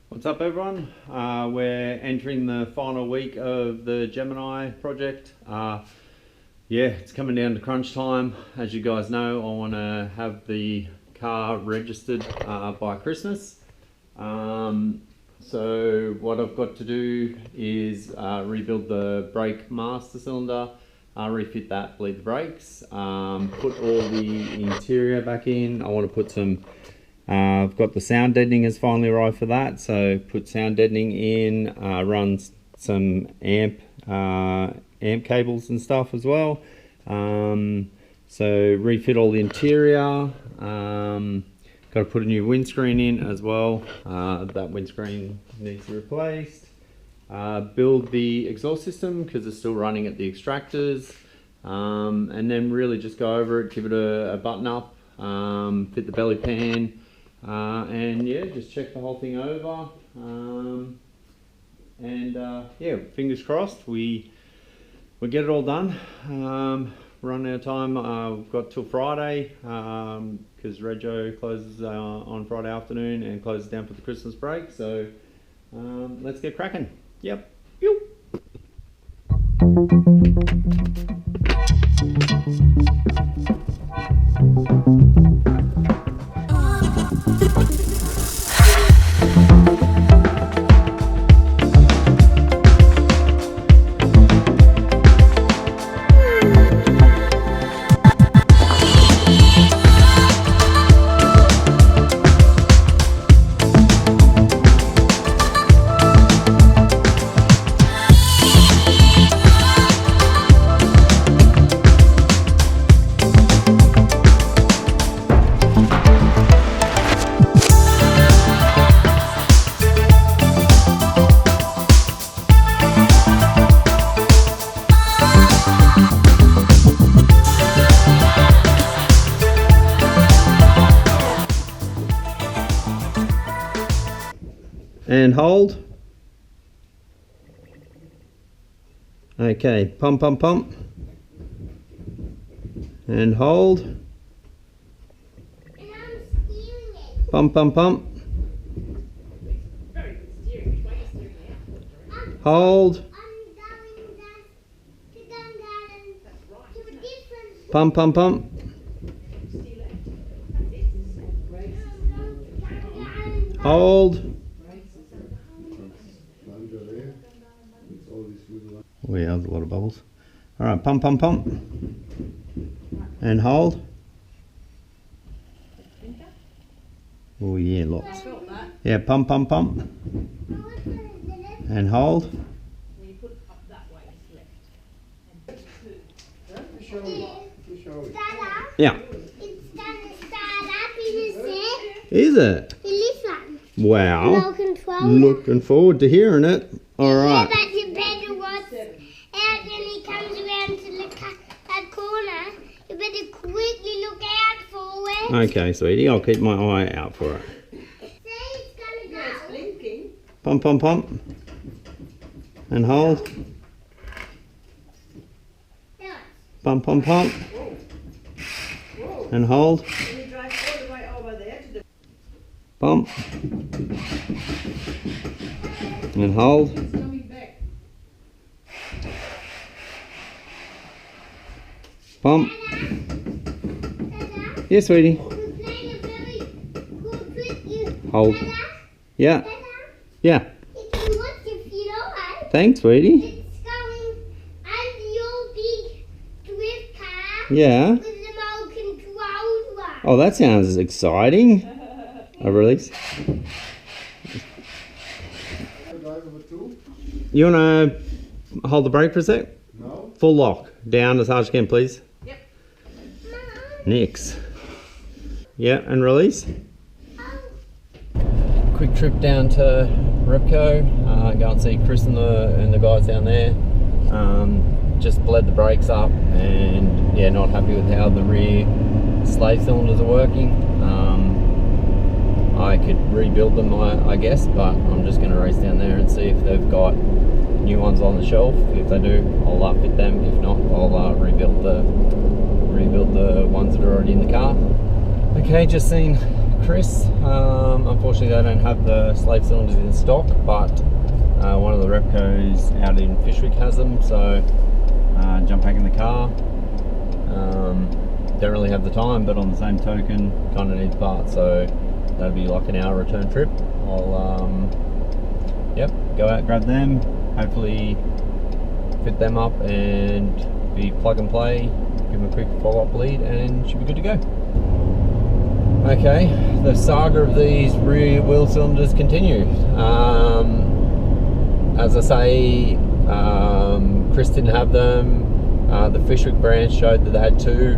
What's up, everyone? We're entering the final week of the Gemini project. Yeah, it's coming down to crunch time. As you guys know, I want to have the car registered by Christmas. So what I've got to do is rebuild the brake master cylinder, refit that, bleed the brakes, put all the interior back in. I want to put some I've got the sound deadening has finally arrived for that, so put sound deadening in, run some amp cables and stuff as well. So refit all the interior. Got to put a new windscreen in as well. That windscreen needs to be replaced. Build the exhaust system because it's still running at the extractors, and then really just go over it, give it a button up, fit the belly pan. And yeah, just check the whole thing over, yeah, fingers crossed we get it all done. Run out of time. We've got till Friday because Rego closes on Friday afternoon and closes down for the Christmas break, so let's get cracking. Yep. Pew. And hold. Okay, pump, pump, pump. And hold. Pump, pump, pump. Hold. Pump, pump, pump. Hold. Oh yeah, there's a lot of bubbles. All right, pump, pump, pump. And hold. Oh yeah, lots. Yeah, pump, pump, pump. And hold. Yeah. It's starting to start up, isn't it? Is it? Listen. Wow. No control. Looking forward to hearing it. All right. Yeah, but the better watch out when he comes around to that corner. You better quickly look out for it. Okay, sweetie, I'll keep my eye out for it. See, it's gonna go. It's blinking. Pump, pump, pump. And hold. Pump, pump, pump. And hold. Pump. And hold. Pump. Yes, sweetie. Hold. Yeah. Yeah. Thanks, sweetie. It's going under your big drift car. Yeah. With the remote control one. Oh, that sounds exciting. A release. You want to hold the brake for a sec? No. Full lock. Down as hard as you can, please. Yep. Next. Yeah, and release. Quick trip down to Rego. Go and see Chris and the guys down there. Just bled the brakes up and yeah, not happy with how the rear slave cylinders are working. I could rebuild them, I guess, but I'm just going to race down there and see if they've got new ones on the shelf. If they do, I'll fit them. If not, I'll rebuild the ones that are already in the car. Okay, just seen Chris. Unfortunately they don't have the slave cylinders in stock, but one of the Repcos out in Fishwick has them, so jump back in the car. Don't really have the time, but on the same token kind of need the parts, so that'll be like an hour return trip. I'll go out, grab them, hopefully fit them up and be plug and play, give them a quick follow-up bleed, and should be good to go. Okay, the saga of these rear wheel cylinders continues. As I say, Chris didn't have them. The Fishwick branch showed that they had two.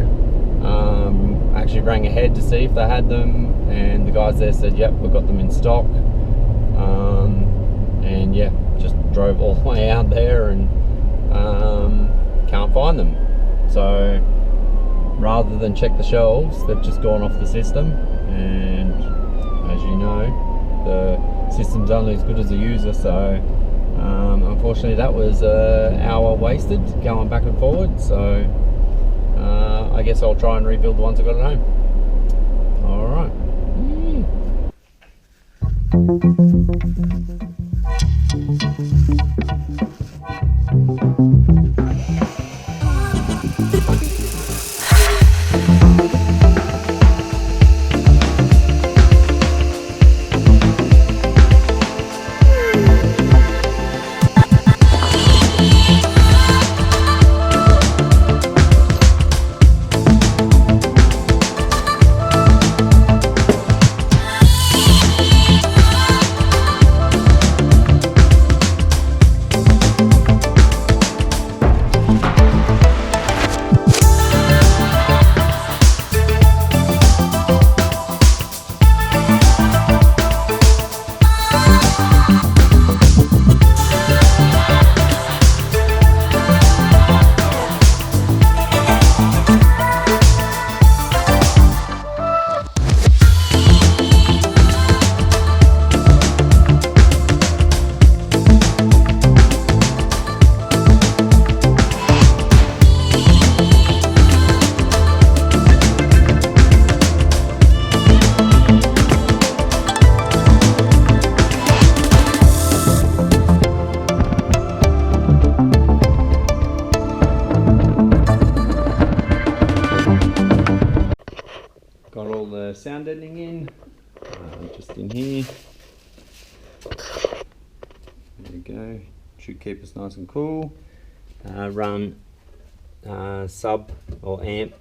I actually rang ahead to see if they had them, and the guys there said, yep, we've got them in stock. And yeah, just drove all the way out there and can't find them. So rather than check the shelves, they've just gone off the system, and as you know, the system's only as good as the user, so unfortunately that was an hour wasted going back and forward. So I guess I'll try and rebuild the ones I got at home. Alright. Sound deadening in, just in here. There we go. Should keep us nice and cool. Run sub or amp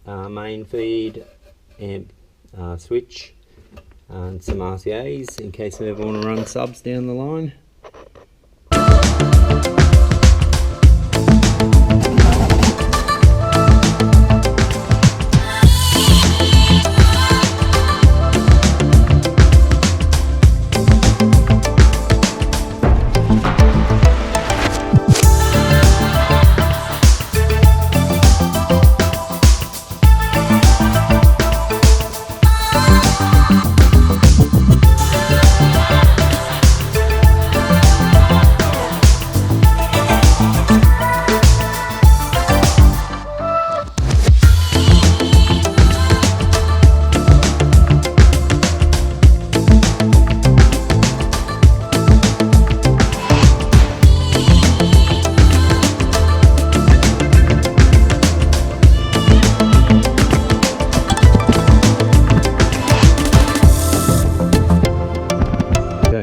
main feed, amp switch, and some RCAs in case we ever want to run subs down the line.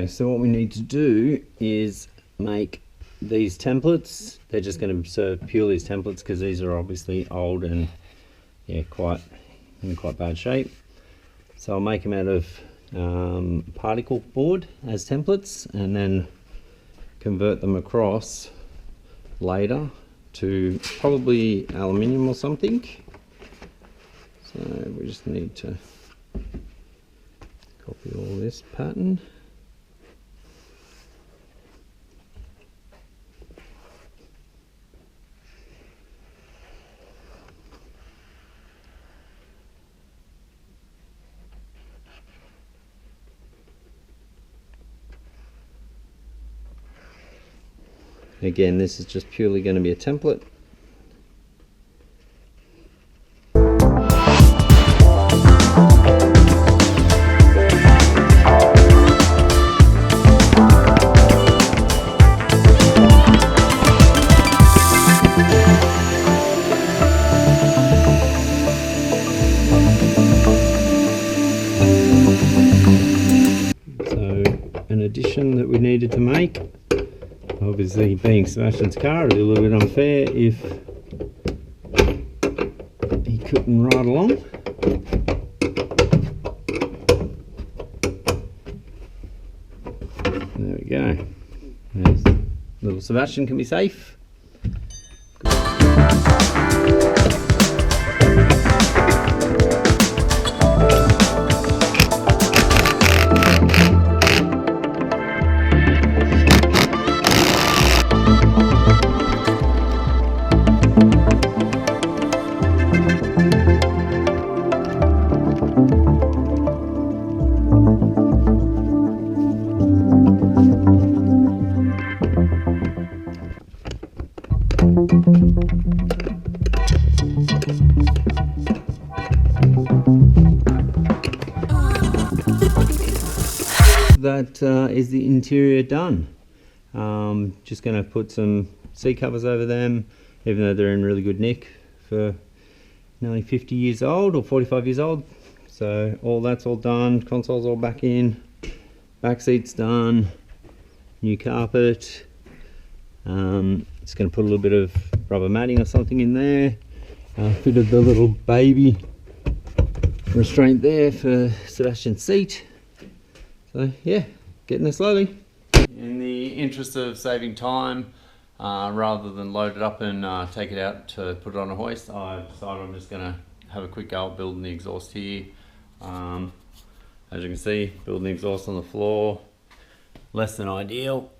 So what we need to do is make these templates. They're just going to serve purely as templates because these are obviously old and in quite bad shape. So I'll make them out of particle board as templates and then convert them across later to probably aluminium or something. So we just need to copy all this pattern. Again, this is just purely going to be a template. addition that we needed to make. Obviously, being Sebastian's car, it'd be a little bit unfair if he couldn't ride along. There we go. There's little Sebastian can be safe. That is the interior done. Just going to put some seat covers over them, even though they're in really good nick for nearly 50 years old or 45 years old. So all that's all done, console's all back in, back seat's done, new carpet. Just going to put a little bit of rubber matting or something in there. Fitted the little baby restraint there for Sebastian's seat. So yeah, getting there slowly. In the interest of saving time, rather than load it up and take it out to put it on a hoist, I've decided I'm just going to have a quick go at building the exhaust here. As you can see, building the exhaust on the floor, less than ideal.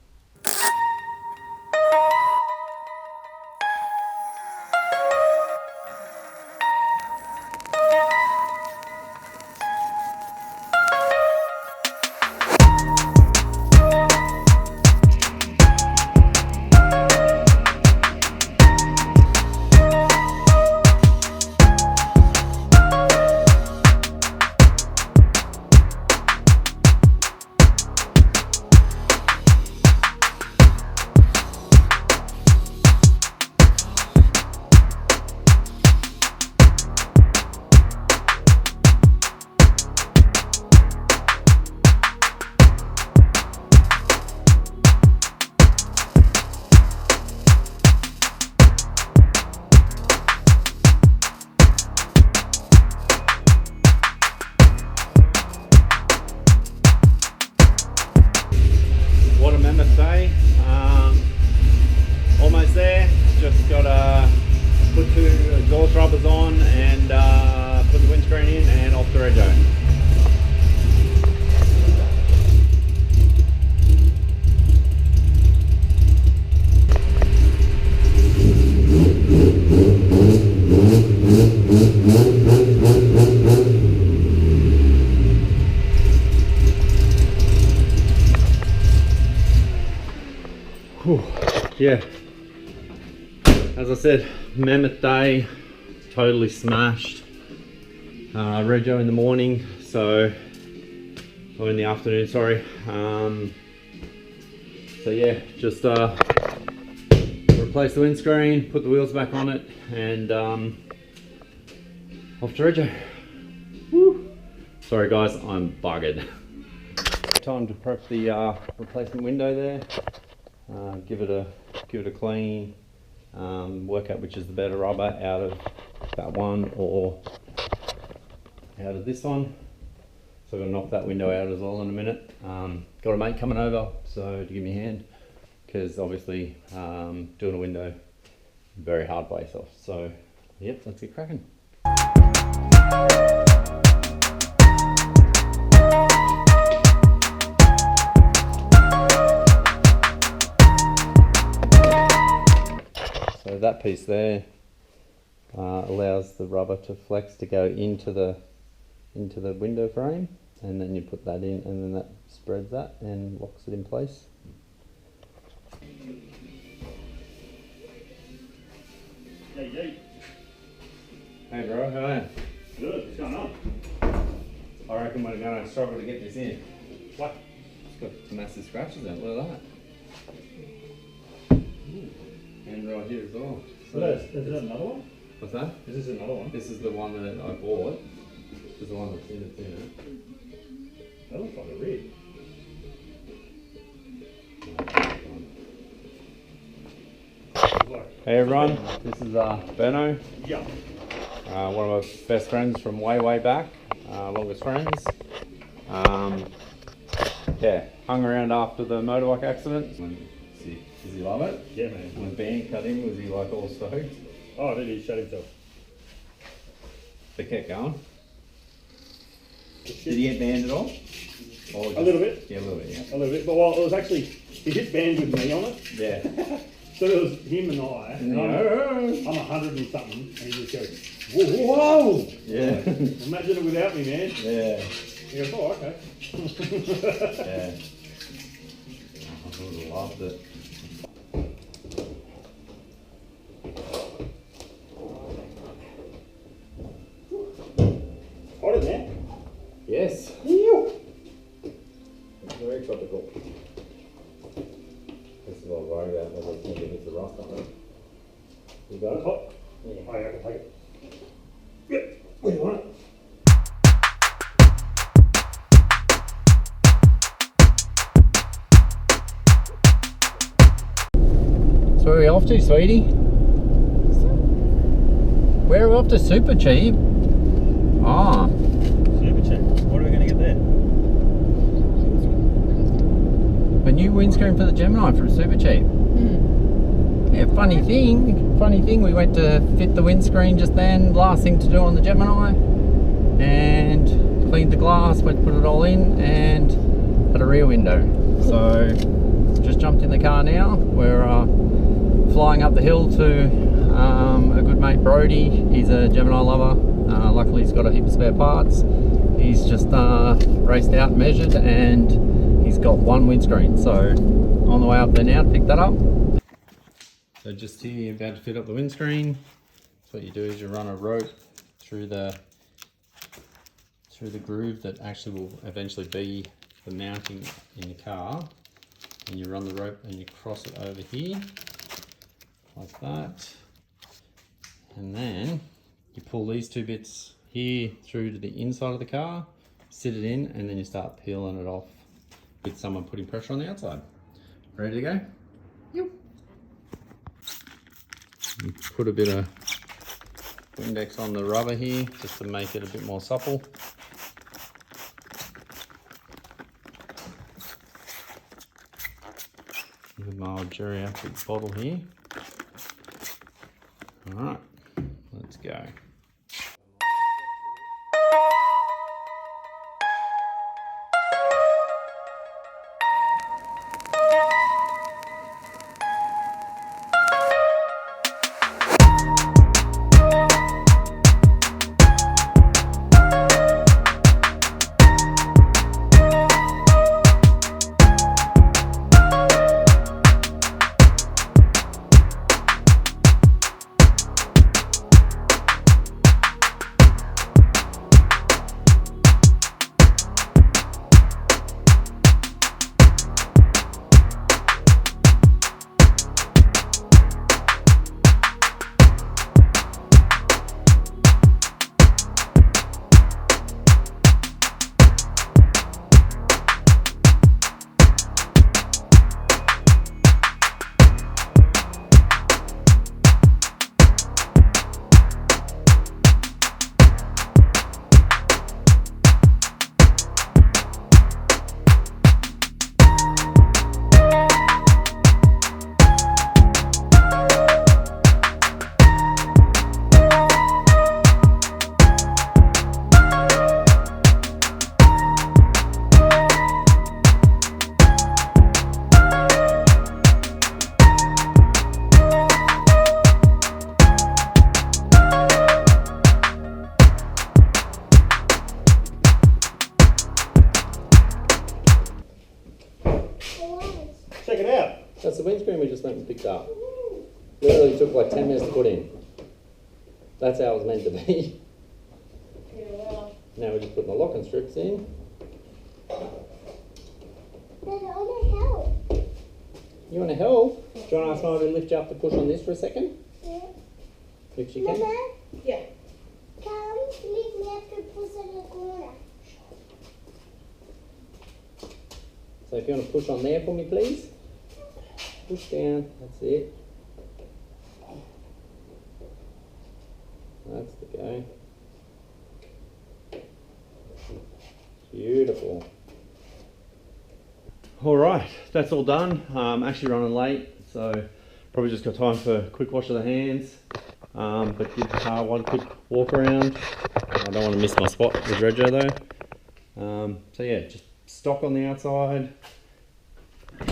Almost there, just got to put 2 exhaust rubbers on and put the windscreen in and off the Rego. Yeah, as I said, mammoth day, totally smashed. Rego in the morning, or in the afternoon, sorry. So yeah, just replace the windscreen, put the wheels back on it, and off to Rego. Woo. Sorry guys, I'm buggered. Time to prep the replacement window there. Give it a clean, work out which is the better rubber out of that one or out of this one. So I'm going to knock that window out as well in a minute. Got a mate coming over so to give me a hand, because obviously doing a window very hard by yourself. So yep, let's get cracking. So that piece there allows the rubber to flex to go into the window frame, and then you put that in, and then that spreads that and locks it in place. Hey. Hey bro, how are you? Good, what's going on? I reckon we're going to struggle to get this in. What? It's got some massive scratches out, look at that. And right here as well. So is that another one? What's that? Is this another one? This is the one that I bought. This is the one that's in it. That looks like a red. Hey everyone, this is Benno, Yeah. one of my best friends from way back, longest friends. Yeah, hung around after the motorbike accident. Does he love it? Yeah, man. When the band cut in, was he like all stoked? Oh, did he shut himself? They kept going. Did he get banned at all? Or A little bit. Yeah, a little bit, yeah. A little bit. But well, it was actually, he hit band with me on it. Yeah. So it was him and I. And Yeah. I'm 100 and something. And he just goes, whoa. Yeah. Imagine it without me, man. Yeah. He goes, oh, okay. Yeah. I would have loved it. Hot in there. Yes. Ew. Very tropical. This is what I'm worried about, whether it's going to hit the rust on it. You got it? Hot. Yeah. Oh, yeah, I can take it. Yeah. Where do you want it? So where are we off to, sweetie? Where are we off to? Super cheap. Ah, Super cheap. What are we going to get there? a new windscreen for the Gemini from Super Cheap. Yeah, funny thing, we went to fit the windscreen just then, last thing to do on the Gemini, and cleaned the glass, went to put it all in, and had a rear window. So, just jumped in the car now. We're flying up the hill to a good mate, Brody. He's a Gemini lover. Luckily he's got a heap of spare parts. He's just raced out, measured, and he's got one windscreen. So on the way up there now to pick that up. So just here, about to fit up the windscreen. So what you do is you run a rope through the groove that actually will eventually be the mounting in the car. And you run the rope and you cross it over here, like that. And then you pull these two bits here through to the inside of the car, sit it in, and then you start peeling it off with someone putting pressure on the outside. Ready to go? Yep. You put a bit of Windex on the rubber here just to make it a bit more supple. With my old geriatric bottle here. Alright, let's go. Check it out. That's the windscreen we just went and picked up. Literally took like 10 minutes to put in. That's how it was meant to be. Now we're just putting the locking strips in. You want to help? Do you want to ask Mama to lift you up to push on this for a second? Yeah. If she can. Mama, Yeah. come, leave me up to push in the corner. So if you want to push on there for me, please. Push down. That's it. go. Beautiful. All right, that's all done. Actually running late, so probably just got time for a quick wash of the hands. But give the car one quick walk around. I don't want to miss my spot with Rego though. So yeah, just stock on the outside. A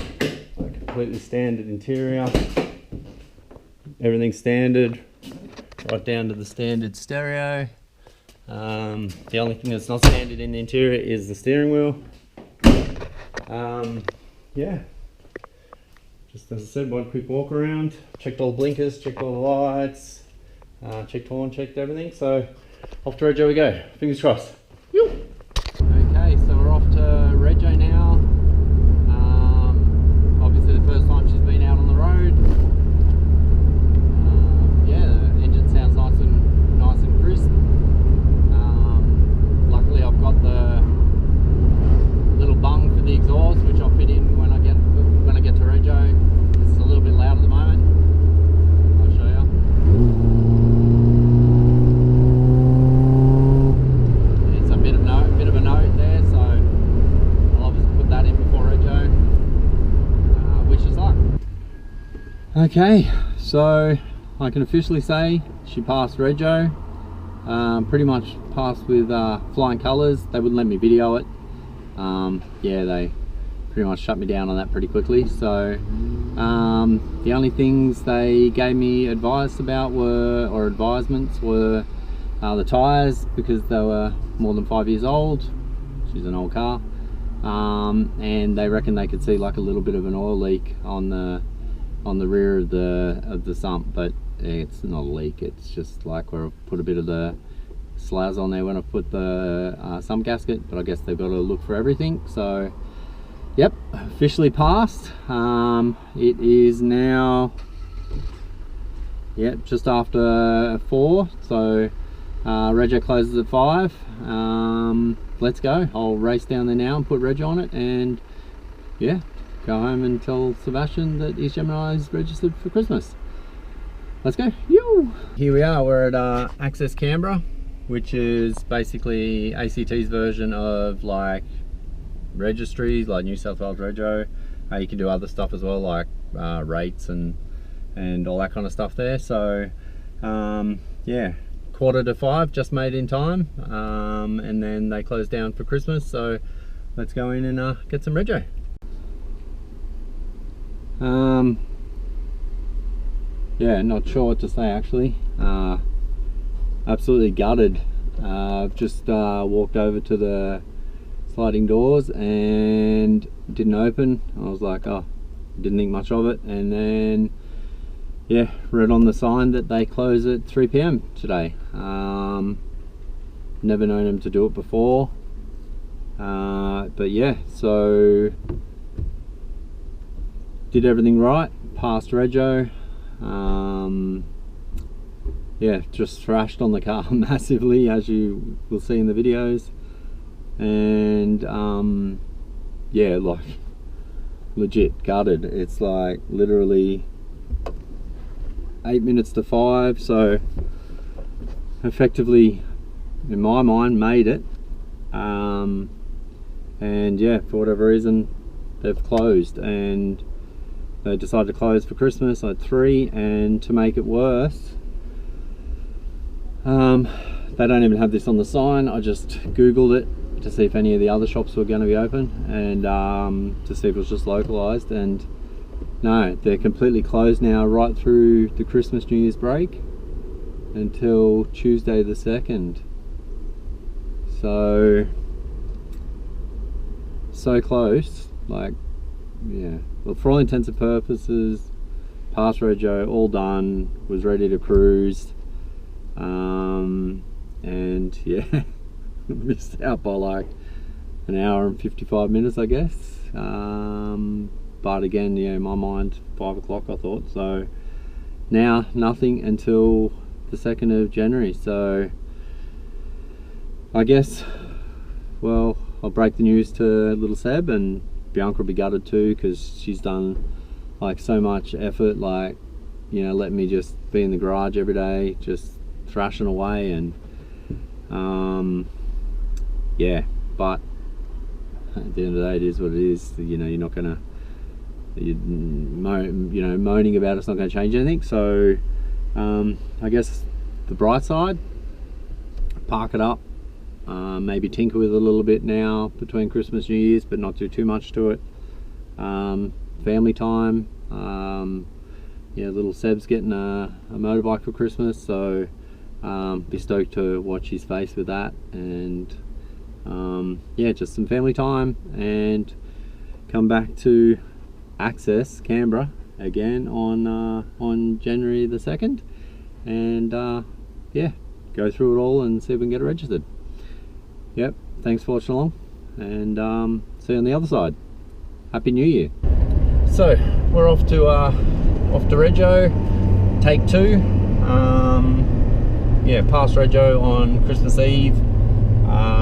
completely standard interior. Everything's standard, right down to the standard stereo. The only thing that's not standard in the interior is the steering wheel. Yeah, just as I said, one quick walk around, checked all the blinkers, checked all the lights, checked horn, checked everything. So off to Rego we go, fingers crossed. Yoo! Okay, so we're off to Rego now. Obviously the first time she's been out on the road. Yeah, the engine sounds nice and crisp. Luckily I've got the little bung for the exhaust, which I'll fit in when I get to Rego. It's a little bit loud at the moment. I'll show you. It's a bit of a note there, so I'll obviously put that in before Rego. Wish us luck. Okay, so I can officially say she passed Rego. Pretty much passed with flying colours. They wouldn't let me video it. Yeah, they pretty much shut me down on that pretty quickly. So the only things they gave me advice about advisements were the tyres, because they were more than 5 years old. She's an old car, and they reckon they could see like a little bit of an oil leak on the rear of the sump, but it's not a leak. It's just like where I put a bit of the slaz on there when I put the sump gasket, but I guess they've got to look for everything. So yep, officially passed. It is now just after 4, so Rego closes at 5. Let's go. I'll race down there now and put Rego on it, and yeah, go home and tell Sebastian that his Gemini is registered for Christmas. Let's go. Yoo! Here we are, we're at Access Canberra, which is basically ACT's version of like registries, like New South Wales Rego. You can do other stuff as well, like rates and all that kind of stuff there. So yeah, 4:45, just made in time, and then they close down for Christmas. So let's go in and get some Rego. Yeah, not sure what to say actually. Absolutely gutted. I've just walked over to the sliding doors and didn't open. I was like, oh, didn't think much of it, and then yeah, read on the sign that they close at 3 PM today. Never known them to do it before, but yeah, so did everything right, passed Rego. Yeah, just thrashed on the car massively, as you will see in the videos, and yeah, like legit gutted. It's like literally 8 minutes to 5, so effectively in my mind made it, and yeah, for whatever reason they've closed, and they decided to close for Christmas at 3, and to make it worse, they don't even have this on the sign. I just googled it to see if any of the other shops were going to be open, and to see if it was just localized, and no, they're completely closed now right through the Christmas New Year's break until Tuesday the 2nd. So close, like, yeah, well, for all intents and purposes, past Rego, all done, was ready to cruise, and yeah, missed out by like an hour and 55 minutes, I guess. But again, yeah, in my mind, 5 o'clock I thought. So now nothing until the 2nd of January. So I guess, well, I'll break the news to little Seb, and Bianca will be gutted too, because she's done like so much effort, like, you know, let me just be in the garage every day, just thrashing away, and yeah, but at the end of the day, it is what it is. You know, you're not gonna, moaning about it's not going to change anything. So I guess the bright side, park it up, maybe tinker with it a little bit now between Christmas and New Year's, but not do too much to it. Family time. Yeah, little Seb's getting a motorbike for Christmas, so be stoked to watch his face with that. And yeah, just some family time, and come back to access Canberra again on January the 2nd, and yeah, go through it all and see if we can get it registered. Yep, thanks for watching along, and see you on the other side. Happy New Year. So we're off to Rego, take 2. Yeah, past Rego on Christmas Eve.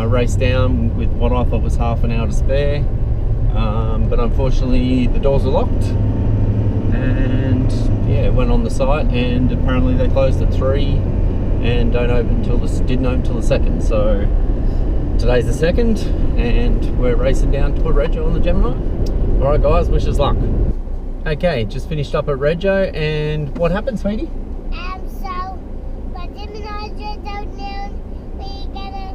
Raced down with what I thought was half an hour to spare, but unfortunately the doors were locked, and yeah, went on the site, and apparently they closed at 3 and didn't open till the 2nd. So today's the 2nd, and we're racing down to put Rego on the Gemini. Alright guys, wish us luck. Okay, just finished up at Rego, and what happened, sweetie? So my Gemini's just out now. We're gonna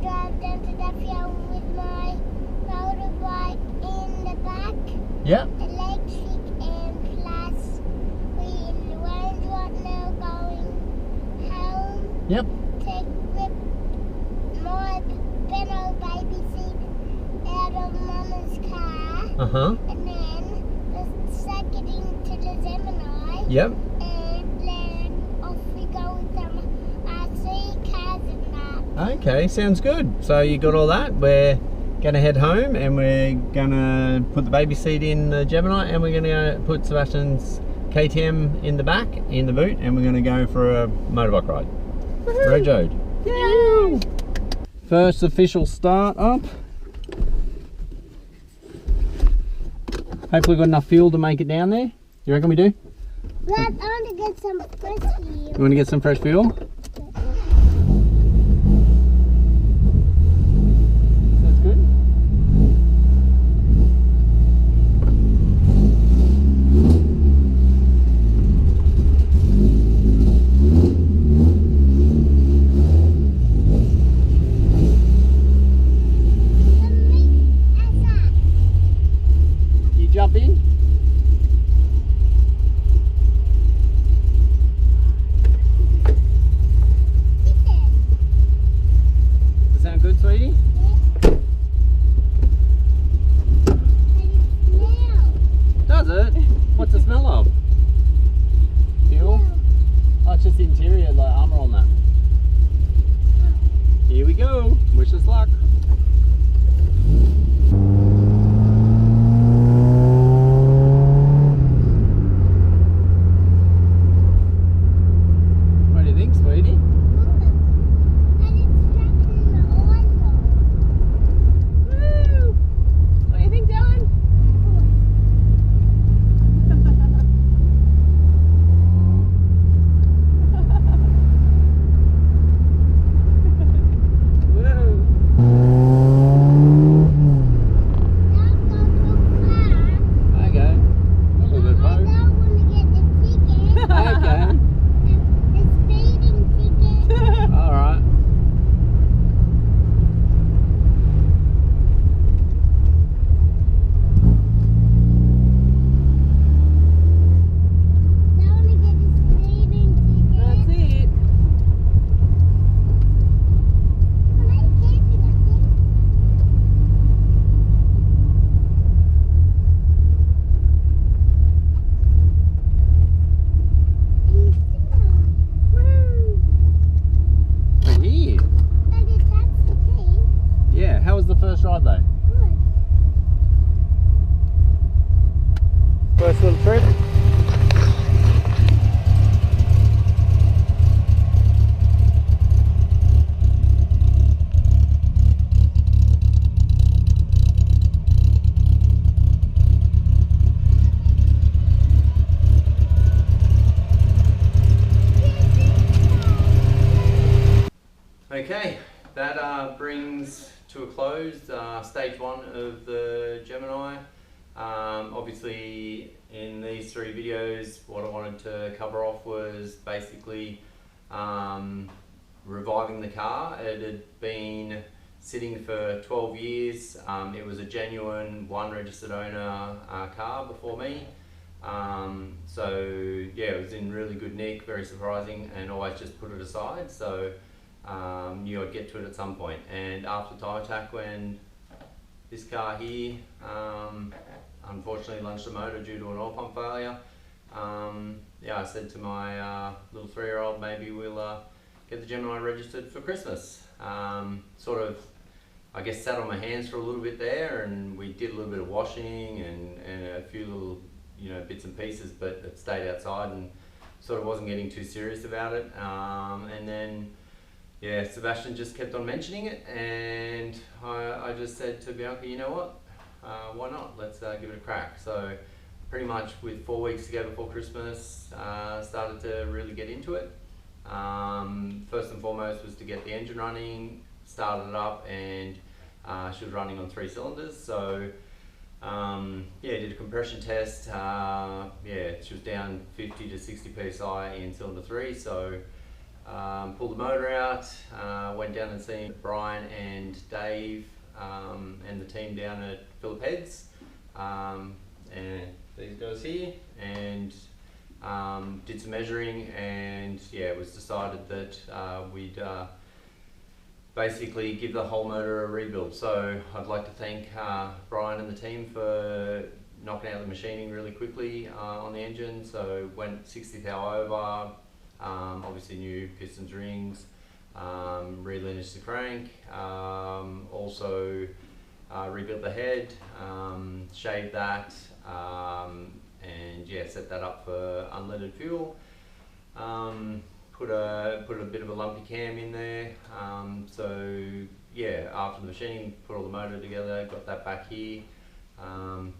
drive down to the field with my motorbike in the back. Yeah. Electric, and plus we're in the range right now going home. Yep. Take with my Benno baby seat out of Mama's car. And then just suck it into the Gemini. Yep. And then off we go with some RC cars and that. Okay, sounds good. So you got all that. We're gonna head home, and we're gonna put the baby seat in the Gemini, and we're gonna put Sebastian's KTM in the back, in the boot, and we're gonna go for a motorbike ride. Rego. Yay! First official start up. Hopefully we've got enough fuel to make it down there. You reckon we do? But I want to get some fresh fuel. You want to get some fresh fuel? Sounds good. You jump in? Does that sound good, sweetie? Does it? What's the smell of? Fuel? Oh, it's just the interior, the armour on that. Here we go. Wish us luck. What do you think, sweetie? Woo! What do you think, Dylan? Ride though. First little trip. of the Gemini. Obviously in these 3 videos what I wanted to cover off was basically reviving the car. It had been sitting for 12 years. It was a genuine 1 registered owner car before me. So yeah, it was in really good nick, very surprising, and always just put it aside. So knew I'd get to it at some point. And after Time Attack, when this car here unfortunately lunged the motor due to an oil pump failure, yeah, I said to my little 3-year-old, maybe we'll get the Gemini registered for Christmas. Sort of, I guess, sat on my hands for a little bit there, and we did a little bit of washing and a few little, you know, bits and pieces, but it stayed outside and sort of wasn't getting too serious about it. And then, yeah, Sebastian just kept on mentioning it, and I just said to Bianca, you know what, why not? Let's give it a crack. So pretty much with 4 weeks to go before Christmas, started to really get into it. First and foremost was to get the engine running, started it up, and she was running on 3 cylinders. So yeah, did a compression test. Yeah, she was down 50 to 60 psi in cylinder 3. So pulled the motor out, went down and seen Brian and Dave and the team down at Phillip Heads, and these guys here, and did some measuring, and yeah, it was decided that we'd basically give the whole motor a rebuild. So I'd like to thank Brian and the team for knocking out the machining really quickly on the engine. So went 60th hour over, obviously new pistons, rings, re-lineaged the crank, also rebuilt the head, shaved that, and yeah, set that up for unleaded fuel. Put a bit of a lumpy cam in there. So yeah, after the machining, put all the motor together, got that back here,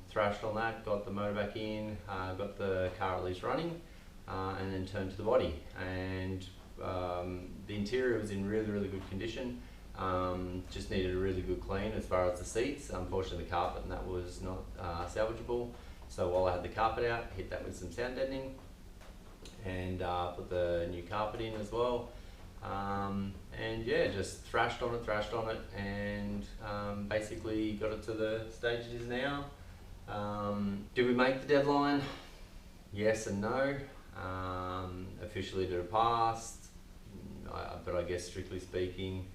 thrashed on that, got the motor back in, got the car at least running, and then turned to the body. And the interior was in really good condition. Just needed a really good clean as far as the seats. Unfortunately the carpet and that was not salvageable. So while I had the carpet out, hit that with some sound deadening, and put the new carpet in as well. And yeah, just thrashed on it, and basically got it to the stage it is now. Did we make the deadline? Yes and no. Officially did it pass, but I guess strictly speaking,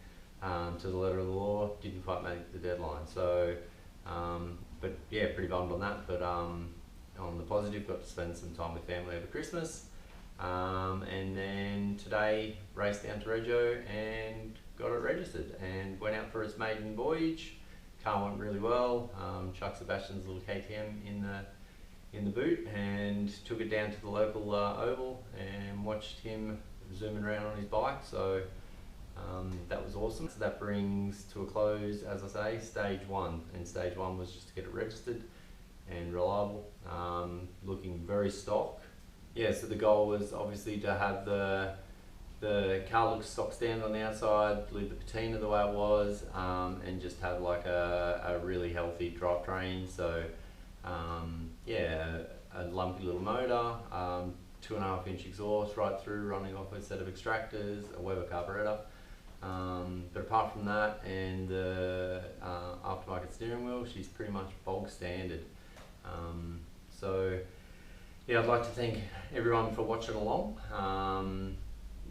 to the letter of the law, didn't quite make the deadline. So, but yeah, pretty bummed on that. But on the positive, got to spend some time with family over Christmas. And then today raced down to Rego and got it registered, and went out for its maiden voyage. Car went really well. Chuck Sebastian's little KTM in the boot, and took it down to the local oval and watched him zooming around on his bike. So that was awesome. So that brings to a close, as I say, stage 1, and stage 1 was just to get it registered and reliable, looking very stock. Yeah, so the goal was obviously to have the car look stock standard on the outside, leave the patina the way it was, and just have like a really healthy drivetrain. So yeah, a lumpy little motor, 2.5 inch exhaust right through, running off a set of extractors, a Weber carburetor. But apart from that, and the aftermarket steering wheel, she's pretty much bog standard. So yeah, I'd like to thank everyone for watching along.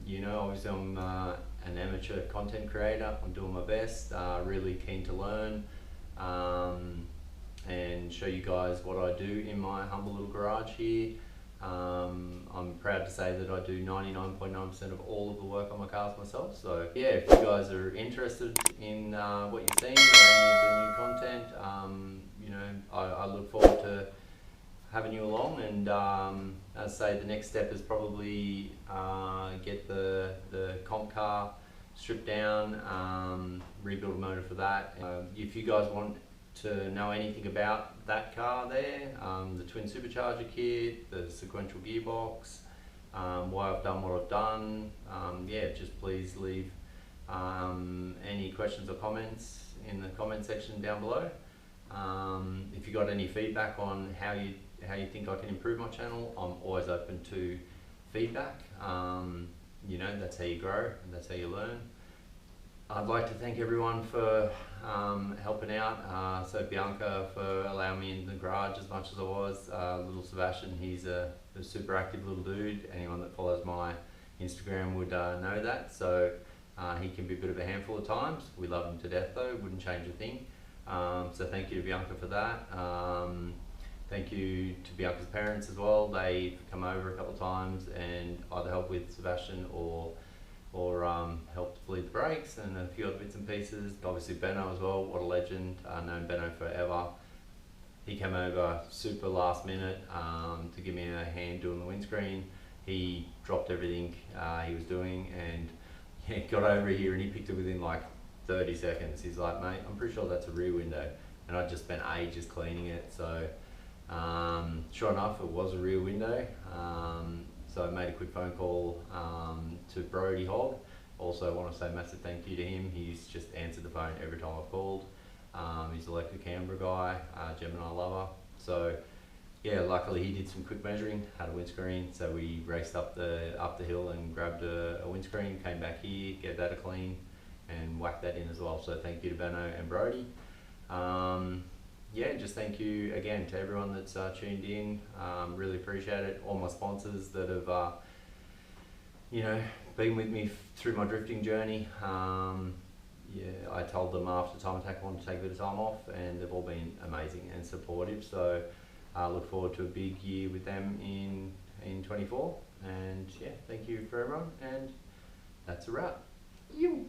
You know, obviously I'm an amateur content creator. I'm doing my best, really keen to learn and show you guys what I do in my humble little garage here. I'm proud to say that I do 99.9% of all of the work on my cars myself. So yeah, if you guys are interested in what you've seen or any of the new content, you know, I look forward to having you along. And as I say, the next step is probably get the comp car stripped down, rebuild a motor for that. If you guys want to know anything about that car there, the twin supercharger kit, the sequential gearbox, why I've done what I've done, yeah, just please leave any questions or comments in the comment section down below. you got any feedback on how you think I can improve my channel, I'm always open to feedback. You know, that's how you grow and that's how you learn. I'd like to thank everyone for helping out. So Bianca for allowing me in the garage as much as I was. Little Sebastian, he's a super active little dude. Anyone that follows my Instagram would know that. So he can be a bit of a handful at times. We love him to death though, wouldn't change a thing. So thank you to Bianca for that. Thank you to Bianca's parents as well. They've come over a couple of times and either helped with Sebastian or helped bleed the brakes and a few other bits and pieces. Obviously Benno as well, what a legend. I've known Benno forever. He came over super last minute to give me a hand doing the windscreen. He dropped everything he was doing and got over here and he picked it within like 30 seconds. He's like, mate, I'm pretty sure that's a rear window. And I just spent ages cleaning it. So sure enough, it was a rear window. So I made a quick phone call to Brody Holden. Also want to say a massive thank you to him. He's just answered the phone every time I've called. He's a local Canberra guy, Gemini lover. So yeah, luckily he did some quick measuring, had a windscreen. So we raced up the hill and grabbed a windscreen, came back here, gave that a clean and whacked that in as well. So thank you to Benno and Brody. Yeah, just thank you again to everyone that's tuned in. Really appreciate it. All my sponsors that have, you know, been with me through my drifting journey. Yeah, I told them after Time Attack I wanted to take a bit of time off, and they've all been amazing and supportive. So I look forward to a big year with them in 24. And yeah, thank you for everyone, and that's a wrap. You.